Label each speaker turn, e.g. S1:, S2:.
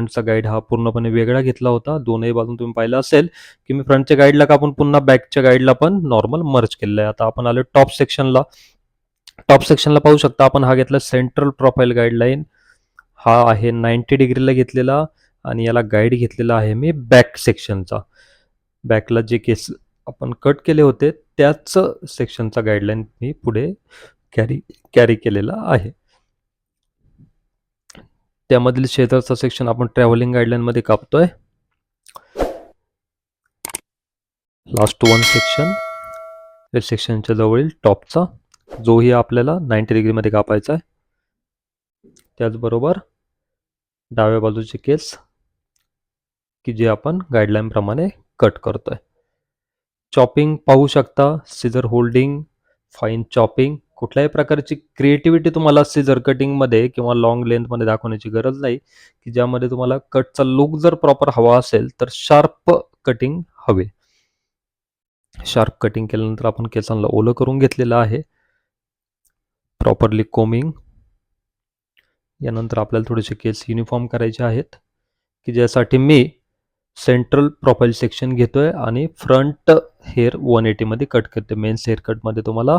S1: फ्रंटचा guide हा पूर्णपणे वेगळा घेतला होता. दोनही बाजून तुम्ही पाहिलं असेल की मी फ्रंटच्या गाईडला कापून पुन्हा बॅकच्या गाईडला पण नॉर्मल मर्ज केलेलं आहे. आता आपण आलो टॉप सेक्शनला. टॉप सेक्शनला पाहू शकता आपण हा घेतला सेंट्रल प्रोफाईल गाईडलाईन. हा आहे 90 डिग्रीला घेतलेला आणि याला गाईड घेतलेला आहे मी बॅक सेक्शनचा. बॅकला जे केस आपण कट केले होते त्याच सेक्शनचा गाईडलाईन मी पुढे कॅरी केलेला आहे. त्यामधील शेजारचा सेक्शन आपण ट्रॅव्हलिंग गाईडलाईनमध्ये कापतोय. लास्ट वन सेक्शन या सेक्शनच्या जवळील टॉपचा जोही आपल्याला 90 डिग्रीमध्ये कापायचा आहे. त्याचबरोबर डाव्या बाजूचे केस की जे आपण गाईडलाईन प्रमाणे कट करतोय. चॉपिंग पाहू शकता, सिझर होल्डिंग, फाईन चॉपिंग. कुठल्याही प्रकारची क्रिएटिव्हिटी तुम्हाला सिझर कटिंगमध्ये किंवा लॉंग लेंथमध्ये दाखवण्याची गरज नाही, की ज्यामध्ये तुम्हाला कटचा लुक जर प्रॉपर हवा असेल तर शार्प कटिंग हवे. शार्प कटिंग केल्यानंतर आपण केसांना ओलं करून घेतलेलं आहे. Properly combing. यानंतर आपल्याला थोडेसे केस युनिफॉर्म करायचे आहेत, की ज्यासाठी मी सेंट्रल प्रोफाईल सेक्शन घेतोय आणि फ्रंट हेअर 180 मध्ये कट करते. मेन्स हेअर कटमध्ये तुम्हाला